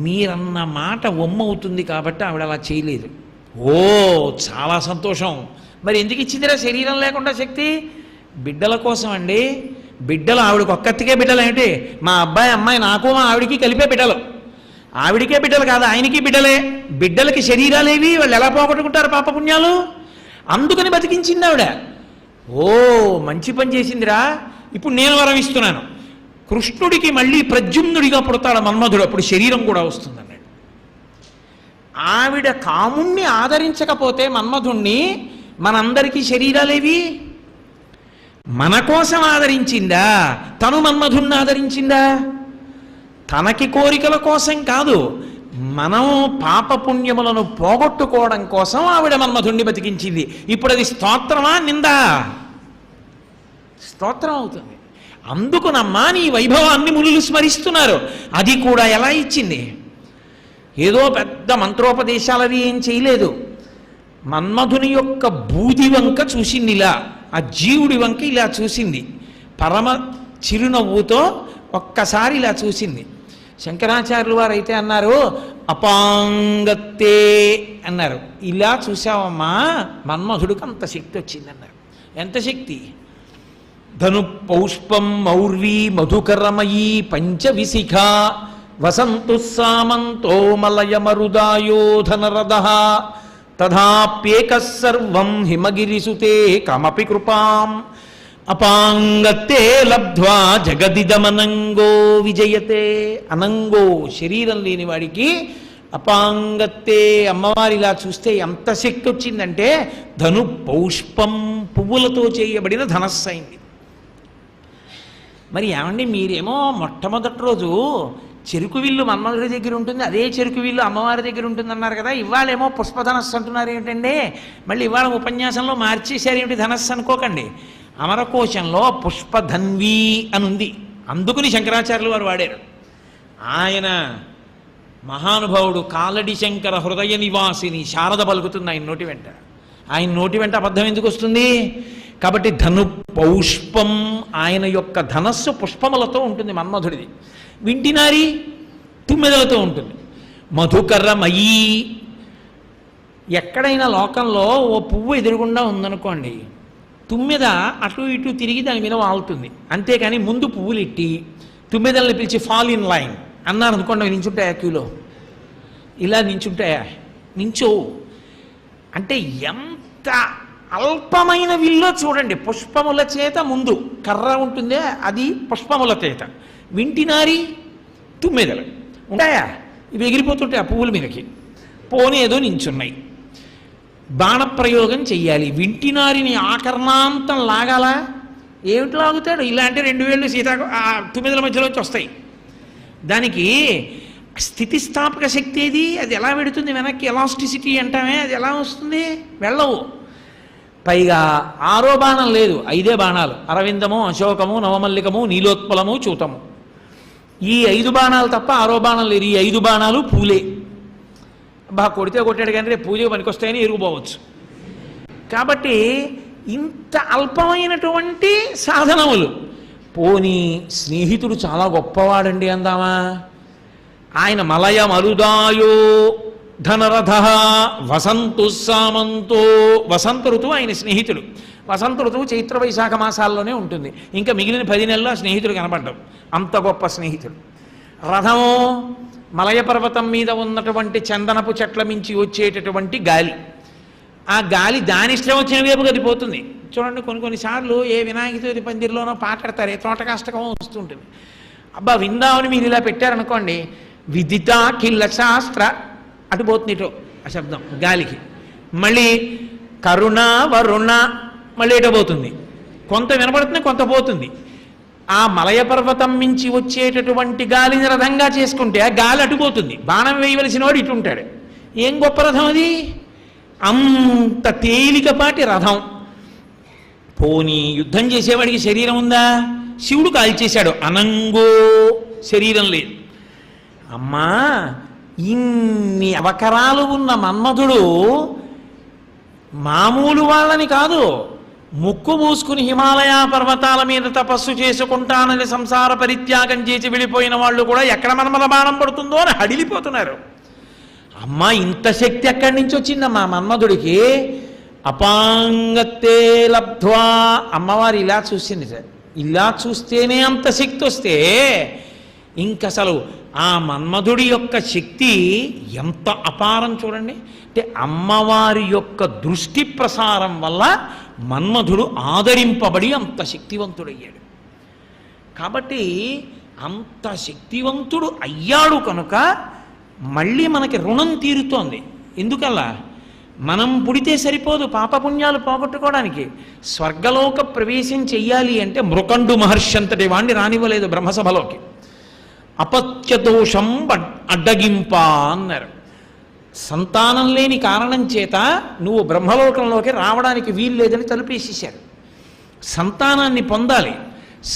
మీరన్న మాట అవుతుంది కాబట్టి ఆవిడ అలా చేయలేదు. ఓ చాలా సంతోషం. మరి ఎందుకు ఇచ్చిందిరా శరీరం లేకుండా శక్తి? బిడ్డల కోసం అండి. బిడ్డలు ఆవిడకి ఒక్కతికే బిడ్డలు ఏంటి? మా అబ్బాయి అమ్మాయి నాకు మా ఆవిడికి కలిపే బిడ్డలు. ఆవిడికే బిడ్డలు కాదు, ఆయనకి బిడ్డలే. బిడ్డలకి శరీరాలేవి, వాళ్ళు ఎలా పోగొట్టుకుంటారు పాపపుణ్యాలు? అందుకని బతికించింది ఆవిడ. ఓ మంచి పని చేసిందిరా. ఇప్పుడు నేను వరం ఇస్తున్నాను, కృష్ణుడికి మళ్ళీ ప్రద్యుమ్నుడిగా పుడతాడు మన్మధుడు, అప్పుడు శరీరం కూడా వస్తుందన్నాడు. ఆవిడ కాముణ్ణి ఆదరించకపోతే మన్మధుణ్ణి మనందరికీ శరీరాలేవి? మన కోసం ఆదరించిందా? తను మన్మధుణ్ణి ఆదరించిందా? తనకి కోరికల కోసం కాదు, మనం పాపపుణ్యములను పోగొట్టుకోవడం కోసం ఆవిడ మన్మధుణ్ణి బతికించింది. ఇప్పుడు అది స్తోత్రమా నిందా? స్తోత్రం అవుతుంది. అందుకునమ్మా నీ వైభవాన్ని మునులు స్మరిస్తున్నారు. అది కూడా ఎలా ఇచ్చింది? ఏదో పెద్ద మంత్రోపదేశాలవి ఏం చేయలేదు. మన్మధుని యొక్క బూది వంక చూసింది, ఇలా ఆ జీవుడి వంక ఇలా చూసింది, పరమ చిరునవ్వుతో ఒక్కసారి ఇలా చూసింది. శంకరాచార్యులు వారు అయితే అన్నారు అపాంగత్తే అన్నారు. ఇలా చూసావమ్మా మన్మధుడికి అంత శక్తి వచ్చిందన్నారు. ఎంత శక్తి? ధను పౌష్పం మౌర్వీ మధుకరమయీ పంచవిశిఖ వసంతు సామంతో మలయ మరుదాయోధనరద తథాప్యేక సర్వం హిమగిరిసుతే కమపి కృపాం అపాంగత్తే లబ్ధ్వా జగదిదమనంగో విజయతే. అనంగో శరీరం లేని వాడికి అపాంగత్తే అమ్మవారి ఇలా చూస్తే ఎంత శక్తి వచ్చిందంటే ధను పౌష్పం పువ్వులతో చేయబడిన ధనస్సు అయింది. మరి ఏమండి మీరేమో మొట్టమొదటి రోజు చెరుకు విల్లు మన్మధుడి దగ్గర ఉంటుంది, అదే చెరుకు విల్లు అమ్మవారి దగ్గర ఉంటుంది అన్నారు కదా, ఇవాళేమో పుష్పధనస్సు అంటున్నారు ఏమిటండి? మళ్ళీ ఇవాళ ఉపన్యాసంలో మార్చేశారు ఏమిటి ధనస్సు అనుకోకండి. అమరకోశంలో పుష్పధన్వీ అని ఉంది, అందుకుని శంకరాచార్యులు వారు వాడారు. ఆయన మహానుభావుడు కాలడి శంకర హృదయ నివాసిని శారద పలుకుతుంది ఆయన నోటి వెంట. ఆయన నోటి వెంట అబద్ధం ఎందుకు వస్తుంది? కాబట్టి ధను పౌష్పం, ఆయన యొక్క ధనస్సు పుష్పములతో ఉంటుంది మన్మధుడిది. వింటినారి తుమ్మెదలతో ఉంటుంది. మధుకరమయీ, ఎక్కడైనా లోకంలో ఓ పువ్వు ఎదురుగుండా ఉందనుకోండి, తుమ్మెద అటు ఇటు తిరిగి దాని మీద వాలుతుంది. అంతేకాని ముందు పువ్వులు ఎట్టి తుమ్మెదల్ని పిలిచి ఫాల్ ఇన్ లైన్ అన్నారు అనుకోండి, నించుంటాయా క్యూలో? ఇలా నించుంటాయా? నించో. అంటే ఎంత అల్పమైన విల్లో చూడండి, పుష్పముల చేత ముందు కర్ర ఉంటుందే అది పుష్పముల చేత. వింటినారి తుమ్మెదలు ఉంటాయా? ఇవి ఎగిరిపోతుంటాయి ఆ పువ్వుల మీదకి, పోనీ ఏదో నించున్నాయి. బాణప్రయోగం చెయ్యాలి, వింటినారిని ఆకర్ణాంతం లాగాలా? ఏమిటి లాగుతాడు? ఇలాంటి 2 వేళ్ళు తుమ్మెదల మధ్యలోంచి వస్తాయి. దానికి స్థితిస్థాపక శక్తి ఏది? అది ఎలా పెడుతుంది వెనక్కి? ఎలాస్టిసిటీ అంటామే, అది ఎలా వస్తుంది? వెళ్ళవు. పైగా 6వ బాణం లేదు, 5 బాణాలు. అరవిందము, అశోకము, నవమల్లికము, నీలోత్పలము, చూతము. ఈ 5 బాణాలు తప్ప 6వ బాణం లేదు. ఈ 5 బాణాలు పూలే. బాగా కొడితే కొట్టాడు కానీ రేపు పూజకు పనికొస్తాయని ఎరుగుపోవచ్చు. కాబట్టి ఇంత అల్పమైనటువంటి సాధనములు. పోనీ స్నేహితుడు చాలా గొప్పవాడండి అందామా? ఆయన మలయ మరుదాయో ధనరథ వసంతు సామంతో, వసంత ఋతువు ఆయన స్నేహితుడు. వసంత ఋతువు చైత్ర వైశాఖ మాసాల్లోనే ఉంటుంది. ఇంకా మిగిలిన 10 నెలల్లో స్నేహితుడు కనపడ్డాం. అంత గొప్ప స్నేహితుడు. రథము మలయ పర్వతం మీద ఉన్నటువంటి చందనపు చెట్ల మించి వచ్చేటటువంటి గాలి. ఆ గాలి దాని ఇష్టం వచ్చిన వైపు గదిపోతుంది. చూడండి, కొన్నిసార్లు ఏ వినాయక చవితి పందిరిలోనో పాటాడతారు, ఏ తోటకాష్టకమో వస్తుంటుంది. అబ్బా విందామని మీరు ఇలా పెట్టారనుకోండి, విదిత కిల్ల శాస్త్ర అటు పోతుంది ఇటో ఆ శబ్దం గాలికి. మళ్ళీ కరుణ వరుణ మళ్ళీ ఎటో పోతుంది. కొంత వినపడుతుంది, కొంత పోతుంది. ఆ మలయ పర్వతం మించి వచ్చేటటువంటి గాలిని రథంగా చేసుకుంటే ఆ గాలి అటుపోతుంది, బాణం వేయవలసిన వాడు ఇటు ఉంటాడు. ఏం గొప్ప రథం అది! అంత తేలికపాటి రథం. పోనీ యుద్ధం చేసేవాడికి శరీరం ఉందా? శివుడు కాల్చేశాడు, అనంగో శరీరం లేదు. అమ్మా, ఇన్ని అవకరాలు ఉన్న మన్మధుడు మామూలు వాళ్ళని కాదు, ముక్కు మూసుకుని హిమాలయ పర్వతాల మీద తపస్సు చేసుకుంటానని సంసార పరిత్యాగం చేసి వెళ్ళిపోయిన వాళ్ళు కూడా ఎక్కడ మన్మథ బాణం పడుతుందో అని హడిలిపోతున్నారు. అమ్మా, ఇంత శక్తి ఎక్కడి నుంచి వచ్చిందమ్మా మన్మధుడికి? అపాంగత్తే లబ్ధ్వా. అమ్మవారు ఇలా చూసింది సార్, ఇలా చూస్తేనే అంత శక్తి వస్తే ఇంకసలు ఆ మన్మధుడి యొక్క శక్తి ఎంత అపారం చూడండి. అంటే అమ్మవారి యొక్క దృష్టి ప్రసారం వల్ల మన్మధుడు ఆదరింపబడి అంత శక్తివంతుడయ్యాడు. కాబట్టి అంత శక్తివంతుడు అయ్యాడు కనుక మళ్ళీ మనకి రుణం తీరుతోంది. ఎందుకల్లా? మనం పుడితే సరిపోదు పాపపుణ్యాలు పోగొట్టుకోవడానికి. స్వర్గలోక ప్రవేశం చెయ్యాలి అంటే మృకండు మహర్షి అంతటి వాణ్ణి రానివ్వలేదు బ్రహ్మసభలోకి. అపత్యదోషం అడ్డగింప అన్నారు. సంతానం లేని కారణం చేత నువ్వు బ్రహ్మలోకంలోకి రావడానికి వీలు లేదని తలుపేసేశారు. సంతానాన్ని పొందాలి.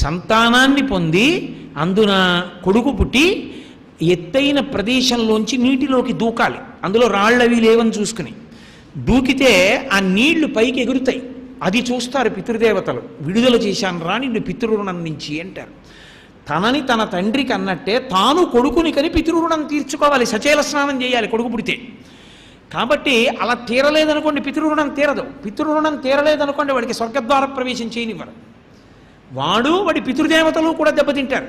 సంతానాన్ని పొంది అందున కొడుకు పుట్టి ఎత్తైన ప్రదేశంలోంచి నీటిలోకి దూకాలి. అందులో రాళ్ళవి లేవని చూసుకుని దూకితే ఆ నీళ్లు పైకి ఎగురుతాయి. అది చూస్తారు పితృదేవతలు. విడుదల చేశాను రా నిన్ను పితృరుణం నుంచి అంటారు. తనని తన తండ్రికి అన్నట్టే తాను కొడుకుని కని పితృరుణం తీర్చుకోవాలి. సచేల స్నానం చేయాలి కొడుకు పుడితే. కాబట్టి అలా తీరలేదనుకోండి పితృరుణం తీరదు. పితృరుణం తీరలేదనుకోండి వాడికి స్వర్గద్వార ప్రవేశం చేయనివ్వరు. వాడి పితృదేవతలు కూడా దెబ్బతింటారు.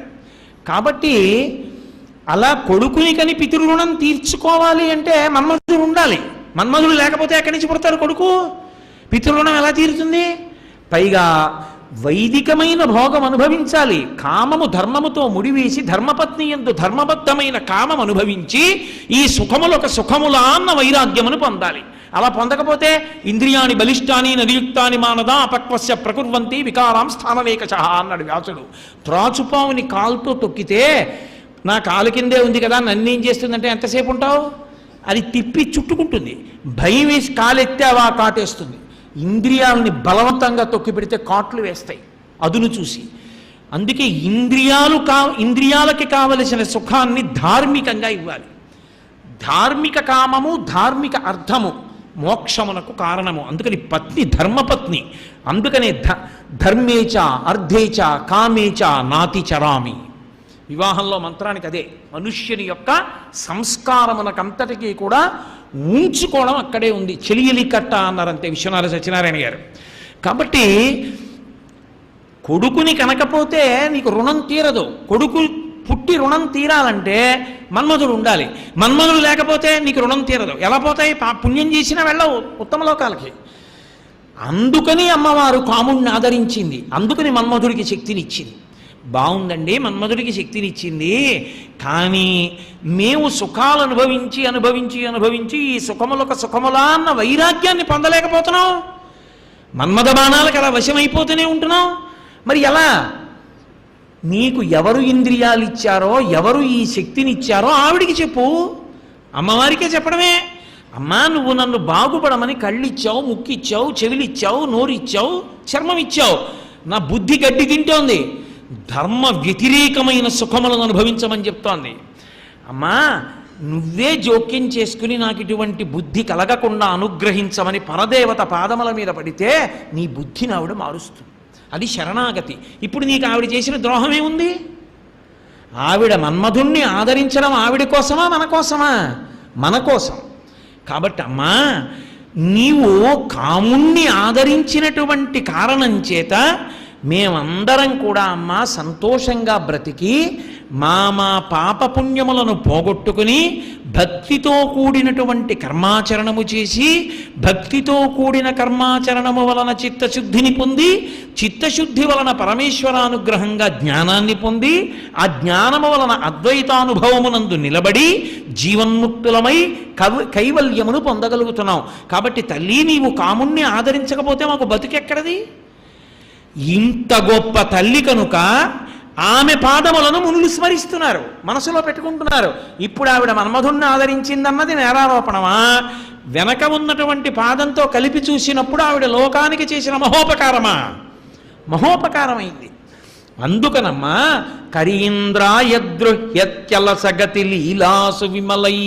కాబట్టి అలా కొడుకుని కని పితృరుణం తీర్చుకోవాలి అంటే మన్మధుడు ఉండాలి. మన్మధుడు లేకపోతే ఎక్కడి నుంచి పుడతాడు కొడుకు? పితృరుణం ఎలా తీరుతుంది? పైగా వైదికమైన భోగం అనుభవించాలి. కామము ధర్మముతో ముడివేసి ధర్మపత్ని యందు ధర్మబద్ధమైన కామం అనుభవించి ఈ సుఖములొక సుఖములా అన్న వైరాగ్యమును పొందాలి. అలా పొందకపోతే ఇంద్రియాణి బలిష్టాని నదియుక్తాని మానదా అపక్వస్య ప్రకుర్వంతి వికారాం స్థానలేకచ అన్నాడు వ్యాసుడు. త్రాచుపావుని కాలుతో తొక్కితే నా కాలు కిందే ఉంది కదా నన్నేం చేస్తుందంటే ఎంతసేపు ఉంటావు? అది తిప్పి చుట్టుకుంటుంది. భయం వేసి కాలెత్తావా కాటేస్తుంది. ఇంద్రియాలని బలవంతంగా తొక్కి పెడితే కాట్లు వేస్తాయి అదును చూసి. అందుకే ఇంద్రియాలకి కావలసిన సుఖాన్ని ధార్మికంగా ఇవ్వాలి. ధార్మిక కామము ధార్మిక అర్థము మోక్షమునకు కారణము. అందుకని పత్ని ధర్మపత్ని. అందుకనే ధర్మేచ అర్ధేచ కామేచ నాతి చరామి. వివాహంలో మంత్రానికి అదే. మనుష్యుని యొక్క సంస్కారమునకంతటికీ కూడా ఉంచుకోవడం అక్కడే ఉంది. చెలియలి కట్ట అన్నారంతే విశ్వనాథ సత్యనారాయణ గారు. కాబట్టి కొడుకుని కనకపోతే నీకు రుణం తీరదు. కొడుకు పుట్టి రుణం తీరాలంటే మన్మధుడు ఉండాలి. మన్మధుడు లేకపోతే నీకు రుణం తీరదు. ఎలా పోతాయి? పుణ్యం చేసినా వెళ్ళవు ఉత్తమ లోకాలకి. అందుకని అమ్మవారు కాముడిని ఆదరించింది. అందుకని మన్మధుడికి శక్తినిచ్చింది. బాగుందండి, మన్మధుడికి శక్తినిచ్చింది. కానీ మేము సుఖాలు అనుభవించి అనుభవించి అనుభవించి ఈ సుఖములొక సుఖములా అన్న వైరాగ్యాన్ని పొందలేకపోతున్నాం. మన్మథ బాణాలకు అలా వశమైపోతూనే ఉంటున్నాం. మరి ఎలా? నీకు ఎవరు ఇంద్రియాలు ఇచ్చారో, ఎవరు ఈ శక్తినిచ్చారో ఆవిడికి చెప్పు. అమ్మవారికే చెప్పడమే. అమ్మా, నువ్వు నన్ను బాగుపడమని కళ్ళిచ్చావు, ముక్కిచ్చావు, చెవిలిచ్చావు, నోరిచ్చావు, చర్మం ఇచ్చావు. నా బుద్ధి గడ్డి తింటోంది. ధర్మ వ్యతిరేకమైన సుఖములను అనుభవించమని చెప్తోంది. అమ్మా, నువ్వే జోక్యం చేసుకుని నాకు ఇటువంటి బుద్ధి కలగకుండా అనుగ్రహించమని పరదేవత పాదముల మీద పడితే నీ బుద్ధిని ఆవిడ మారుస్తుంది. అది శరణాగతి. ఇప్పుడు నీకు ఆవిడ చేసిన ద్రోహమే ఉంది. ఆవిడ మన్మధుణ్ణి ఆదరించడం ఆవిడ కోసమా మన కోసమా? మన కోసం. కాబట్టి అమ్మా, నీవు కాముణ్ణి ఆదరించినటువంటి కారణం చేత మేమందరం కూడా అమ్మా సంతోషంగా బ్రతికి మా పాపపుణ్యములను పోగొట్టుకుని భక్తితో కూడినటువంటి కర్మాచరణము చేసి భక్తితో కూడిన కర్మాచరణము వలన చిత్తశుద్ధిని పొంది చిత్తశుద్ధి వలన పరమేశ్వరానుగ్రహంగా జ్ఞానాన్ని పొంది ఆ జ్ఞానము వలన అద్వైతానుభవమునందు నిలబడి జీవన్ముక్తులమై కైవల్యమును పొందగలుగుతున్నాం. కాబట్టి తల్లి, నీవు కాముణ్ణి ఆదరించకపోతే మాకు బతుకెక్కడది? ఇంత గొప్ప తల్లి కనుక ఆమె పాదములను మునులు స్మరిస్తున్నారు, మనసులో పెట్టుకుంటున్నారు. ఇప్పుడు ఆవిడ మన్మధుణ్ణి ఆదరించిందన్నది నేరారోపణమా? వెనక ఉన్నటువంటి పాదంతో కలిపి చూసినప్పుడు ఆవిడ లోకానికి చేసిన మహోపకారమా? మహోపకారమైంది. అందుకనమ్మా కరీంద్రాయద్రుహ్యత్యలసగతి లీలాసు విమలై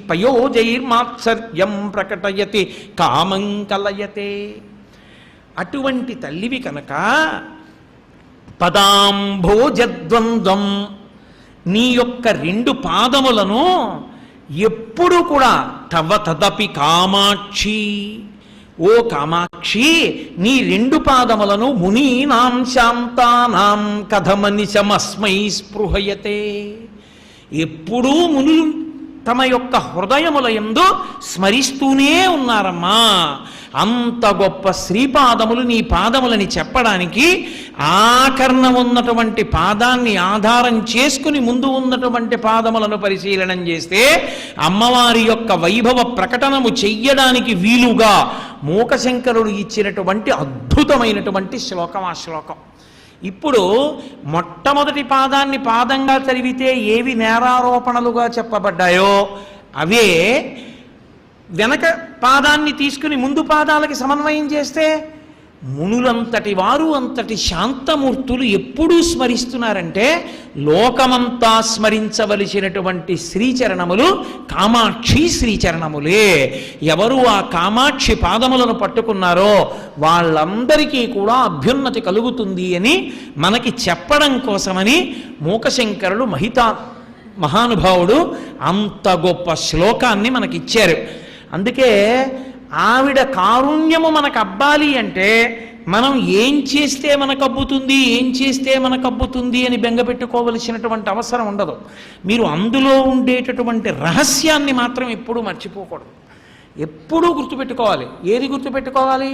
పయోజైర్మాత్సర్యం ప్రకటయతి కామం కలయతే. అటువంటి తల్లివి కనుక పదాంభోజద్వంద్వం, నీ యొక్క రెండు పాదములను ఎప్పుడు కూడా తవ తదపి కామాక్షి, ఓ కామాక్షి, నీ రెండు పాదములను మునీనాం శాంతానాం కథమనిశమస్మై స్పృహయతే. ఎప్పుడూ మునులు తమ యొక్క హృదయములయందు స్మరిస్తూనే ఉన్నారమ్మా. అంత గొప్ప శ్రీపాదములు నీ పాదములని చెప్పడానికి ఆకర్ణ ఉన్నటువంటి పాదాన్ని ఆధారం చేసుకుని ముందు ఉన్నటువంటి పాదములను పరిశీలనం చేస్తే అమ్మవారి యొక్క వైభవ ప్రకటనము చెయ్యడానికి వీలుగా మూకశంకరుడు ఇచ్చినటువంటి అద్భుతమైనటువంటి శ్లోకం ఆ శ్లోకం. ఇప్పుడు మొట్టమొదటి పాదాన్ని పాదంగా చదివితే ఏవి నేరారోపణలుగా చెప్పబడ్డాయో అవే వెనక పాదాన్ని తీసుకుని ముందు పాదాలకి సమన్వయం చేస్తే మునులంతటి వారు అంతటి శాంతమూర్తులు ఎప్పుడూ స్మరిస్తున్నారంటే లోకమంతా స్మరించవలసినటువంటి శ్రీచరణములు కామాక్షి శ్రీచరణములే. ఎవరు ఆ కామాక్షి పాదములను పట్టుకున్నారో వాళ్ళందరికీ కూడా అభ్యున్నతి కలుగుతుంది అని మనకి చెప్పడం కోసమని మూకశంకరుడు మహానుభావుడు అంత గొప్ప శ్లోకాన్ని మనకిచ్చారు. అందుకే ఆవిడ కారుణ్యము మనకు అబ్బాలి అంటే మనం ఏం చేస్తే మనకు అబ్బుతుంది, ఏం చేస్తే మనకు అబ్బుతుంది అని బెంగపెట్టుకోవలసినటువంటి అవసరం ఉండదు. మీరు అందులో ఉండేటటువంటి రహస్యాన్ని మాత్రం ఎప్పుడూ మర్చిపోకూడదు, ఎప్పుడూ గుర్తుపెట్టుకోవాలి. ఏది గుర్తుపెట్టుకోవాలి?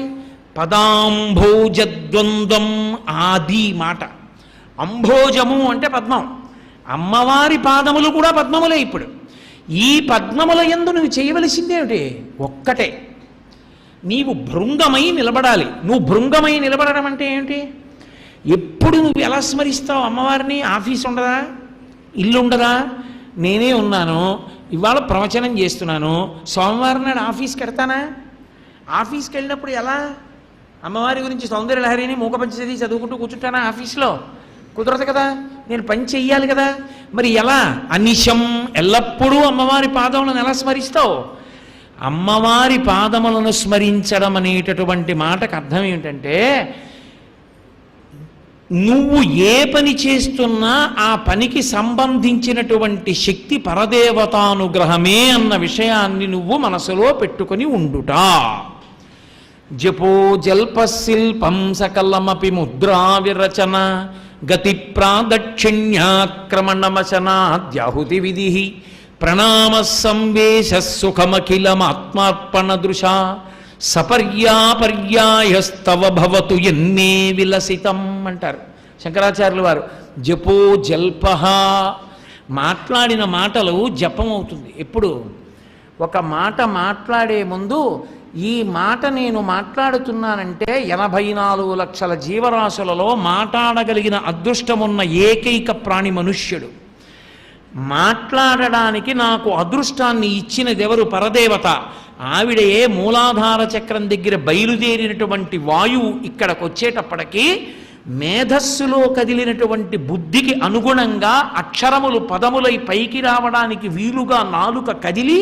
పదాంభోజద్వంద్వం, ఆది మాట. అంభోజము అంటే పద్మం, అమ్మవారి పాదములు కూడా పద్మములే. ఇప్పుడు ఈ పద్మముల యందు నువ్వు చేయవలసిందేమిటి? ఒక్కటే, నీవు భృంగమై నిలబడాలి. నువ్వు భృంగమై నిలబడడం అంటే ఏమిటి? ఎప్పుడు నువ్వు ఎలా స్మరిస్తావు అమ్మవారిని? ఆఫీస్ ఉండదా, ఇల్లు ఉండదా? నేనే ఉన్నాను, ఇవాళ ప్రవచనం చేస్తున్నాను, సోమవారం నాడు ఆఫీస్కి వెడతానా? ఆఫీస్కి వెళ్ళినప్పుడు ఎలా అమ్మవారి గురించి సౌందర్యలహరిని మూకపంచది చదువుకుంటూ కూర్చుంటానా? ఆఫీస్లో కుదరదు కదా, నేను పని చెయ్యాలి కదా. మరి ఎలా? అనిశం, ఎల్లప్పుడూ అమ్మవారి పాదములను ఎలా స్మరిస్తావు? అమ్మవారి పాదములను స్మరించడం అనేటటువంటి మాటకు అర్థం ఏమిటంటే నువ్వు ఏ పని చేస్తున్నా ఆ పనికి సంబంధించినటువంటి శక్తి పరదేవతానుగ్రహమే అన్న విషయాన్ని నువ్వు మనసులో పెట్టుకొని ఉండుట. జపో జల్పశిల్పం సకలమపి ముద్రా విరచన గతి ప్రాదక్షిణ్యాక్రమణమశనాద్యాహుతి విధి ప్రణామ సంవేశ సుఖమఖిలమాత్మార్పణ దృశా సపర్యాపర్యాయస్తవ భవతు ఎన్నే విలసితం అంటారు శంకరాచార్యులు వారు. జపో జల్పః, మాట్లాడిన మాటలు జపం అవుతుంది. ఎప్పుడు ఒక మాట మాట్లాడే ముందు ఈ మాట నేను మాట్లాడుతున్నానంటే 84 లక్షల జీవరాశులలో మాట్లాడగలిగిన అదృష్టమున్న ఏకైక ప్రాణి మనుష్యుడు. మాట్లాడడానికి నాకు అదృష్టాన్ని ఇచ్చినదెవరు? పరదేవత. ఆవిడే మూలాధార చక్రం దగ్గర బయలుదేరినటువంటి వాయువు ఇక్కడికి వచ్చేటప్పటికీ మేధస్సులో కదిలినటువంటి బుద్ధికి అనుగుణంగా అక్షరములు పదములై పైకి రావడానికి వీలుగా నాలుక కదిలి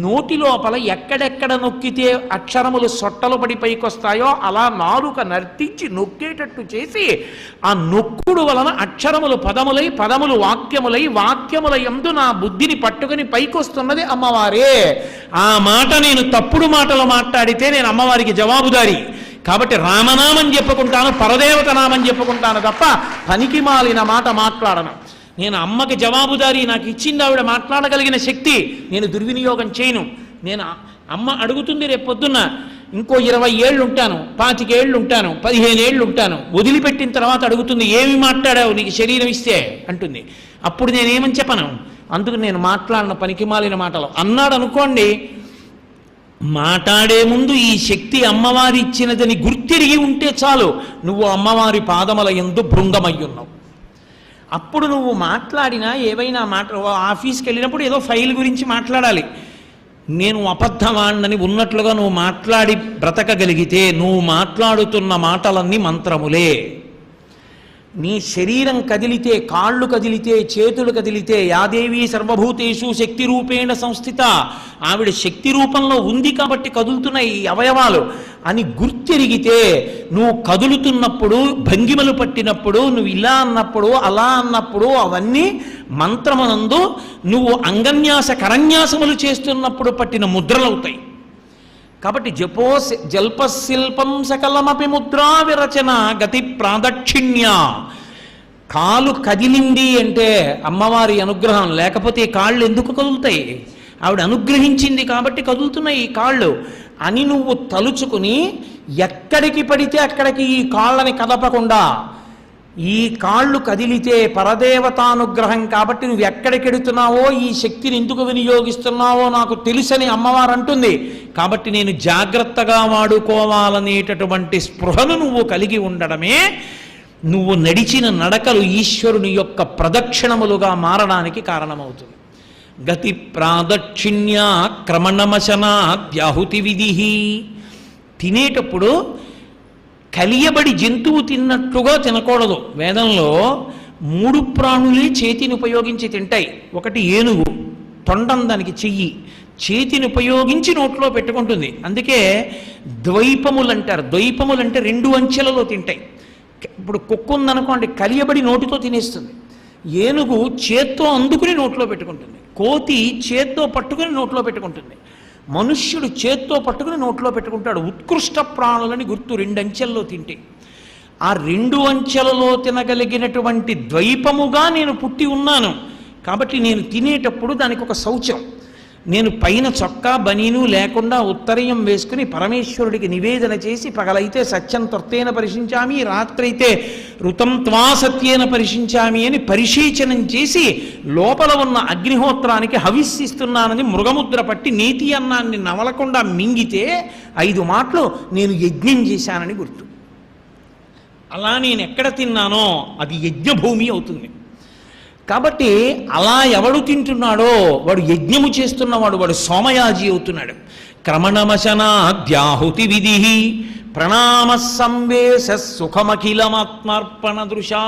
నోటి లోపల ఎక్కడెక్కడ నొక్కితే అక్షరములు సొట్టలు పడి పైకొస్తాయో అలా నాలుక నర్తించి నొక్కేటట్టు చేసి ఆ నొక్కుడు వలన అక్షరములు పదములై పదములు వాక్యములై వాక్యముల యందు నా బుద్ధిని పట్టుకుని పైకొస్తున్నది అమ్మవారే. ఆ మాట నేను తప్పుడు మాటలు మాట్లాడితే నేను అమ్మవారికి జవాబుదారి. కాబట్టి రామనామం చెప్పుకుంటాను, పరదేవత నామం చెప్పుకుంటాను తప్ప పనికి మాలిన మాట మాట్లాడను. నేను అమ్మకి జవాబుదారి, నాకు ఇచ్చింది ఆవిడ మాట్లాడగలిగిన శక్తి, నేను దుర్వినియోగం చేయను. నేను అమ్మ అడుగుతుంది రేపు పొద్దున్న ఇంకో 20 ఏళ్ళు ఉంటాను, 25 ఏళ్ళు ఉంటాను, 15 ఏళ్ళు ఉంటాను, వదిలిపెట్టిన తర్వాత అడుగుతుంది ఏమి మాట్లాడావు నీకు శరీరం ఇస్తే అంటుంది. అప్పుడు నేనేమని చెప్పను? అందుకు నేను మాట్లాడిన పనికి మాలిన మాటలు అన్నాడు అనుకోండి, మాట్లాడే ముందు ఈ శక్తి అమ్మవారి ఇచ్చినదని గుర్తిరిగి ఉంటే చాలు, నువ్వు అమ్మవారి పాదముల యందు భృంగమయ్యున్నావు. అప్పుడు నువ్వు మాట్లాడినా ఏవైనా ఆఫీస్కి వెళ్ళినప్పుడు ఏదో ఫైల్ గురించి మాట్లాడాలి, నేను అబద్ధమాడినని ఉన్నట్లుగా నువ్వు మాట్లాడి బ్రతకగలిగితే నువ్వు మాట్లాడుతున్న మాటలన్నీ మంత్రములే. నీ శరీరం కదిలితే, కాళ్ళు కదిలితే, చేతులు కదిలితే, యాదేవి సర్వభూతేషు శక్తి రూపేణ సంస్థిత, ఆవిడ శక్తి రూపంలో ఉంది కాబట్టి కదులుతున్నాయి ఈ అవయవాలు అని గుర్తిరిగితే, నువ్వు కదులుతున్నప్పుడు, భంగిమలు పట్టినప్పుడు, నువ్వు ఇలా అన్నప్పుడు, అలా అన్నప్పుడు అవన్నీ మంత్రమునందు నువ్వు అంగన్యాస కరన్యాసములు చేస్తున్నప్పుడు పట్టిన ముద్రలవుతాయి. కాబట్టి జల్పశిల్పం సకలమపి ముద్రా విరచన గతి ప్రాదక్షిణ్య. కాలు కదిలింది అంటే అమ్మవారి అనుగ్రహం, లేకపోతే ఈ కాళ్ళు ఎందుకు కదులుతాయి? ఆవిడ అనుగ్రహించింది కాబట్టి కదులుతున్నాయి ఈ కాళ్ళు అని నువ్వు తలుచుకుని ఎక్కడికి పడితే అక్కడికి ఈ కాళ్ళని కదపకుండా, ఈ కాళ్ళు కదిలితే పరదేవతానుగ్రహం కాబట్టి నువ్వు ఎక్కడికెడుతున్నావో, ఈ శక్తిని ఎందుకు వినియోగిస్తున్నావో నాకు తెలుసని అమ్మవారు అంటుంది. కాబట్టి నేను జాగ్రత్తగా వాడుకోవాలనేటటువంటి స్పృహను నువ్వు కలిగి ఉండడమే నువ్వు నడిచిన నడకలు ఈశ్వరుని యొక్క ప్రదక్షిణములుగా మారడానికి కారణమవుతుంది. గతి ప్రాదక్షిణ్య క్రమణమశనాద్యాహుతి విధి. తినేటప్పుడు కలియబడి జంతువు తిన్నట్లుగా తినకూడదు. వేదంలో 3 ప్రాణులే చేతిని ఉపయోగించి తింటాయి. ఒకటి ఏనుగు, తొండం దానికి చెయ్యి, చేతిని ఉపయోగించి నోట్లో పెట్టుకుంటుంది. అందుకే ద్వైపములు అంటారు. ద్వైపములు అంటే 2 అంచెలలో తింటాయి. ఇప్పుడు కుక్క ఉందనుకోండి, కలియబడి నోటితో తినేస్తుంది. ఏనుగు చేత్తో అందుకుని నోట్లో పెట్టుకుంటుంది. కోతి చేత్తో పట్టుకుని నోట్లో పెట్టుకుంటుంది. మనుష్యుడు చేత్తో పట్టుకుని నోట్లో పెట్టుకుంటాడు. ఉత్కృష్ట ప్రాణులని గుర్తు 2 అంచెల్లో తింటే. ఆ 2 అంచెలలో తినగలిగినటువంటి ద్వైపముగా నేను పుట్టి ఉన్నాను కాబట్టి నేను తినేటప్పుడు దానికి ఒక శౌచం. నేను పైన చొక్కా బనీను లేకుండా ఉత్తరీయం వేసుకుని పరమేశ్వరుడికి నివేదన చేసి, పగలైతే సత్యం త్వత్తేన పరిశించామి, రాత్రైతే ఋతం త్వా సత్యేన పరిశించామి అని పరిశీచనం చేసి లోపల ఉన్న అగ్నిహోత్రానికి హవిస్సిస్తున్నానని మృగముద్ర పట్టి నేతి అన్నాన్ని నవలకుండా మింగితే 5 మాటలు నేను యజ్ఞం చేశానని గుర్తు. అలా నేను ఎక్కడ తిన్నానో అది యజ్ఞభూమి అవుతుంది. కాబట్టి అలా ఎవడు తింటున్నాడో వాడు యజ్ఞము చేస్తున్నవాడు, వాడు సోమయాజి అవుతున్నాడు. క్రమణమశనాద్యాహుతి విధి ప్రణామ సంవేశ సుఖమఖిలమాత్మార్పణ దృశా.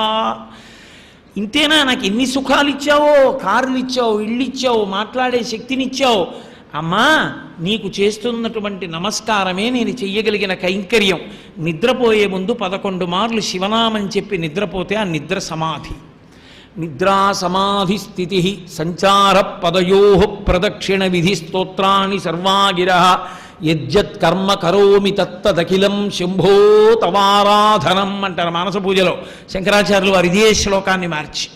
ఇంతేనా? నాకు ఎన్ని సుఖాలు ఇచ్చావో, కార్లు ఇచ్చావు, ఇళ్ళు ఇచ్చావు, మాట్లాడే శక్తినిచ్చావు. అమ్మా, నీకు చేస్తున్నటువంటి నమస్కారమే నేను చెయ్యగలిగిన కైంకర్యం. నిద్రపోయే ముందు 11 మార్లు శివనామం చెప్పి నిద్రపోతే ఆ నిద్ర సమాధి. నిద్రా సమాధి స్థితి సంచార పదయో ప్రదక్షిణ విధి స్తోత్రాన్ని సర్వాగిర యజ్జత్ కర్మ కరోమి తత్తదఖిలం శంభో తవారాధనం అంటారు మానస పూజలో. శంకరాచార్యులు వారు ఇదే శ్లోకాన్ని మార్చి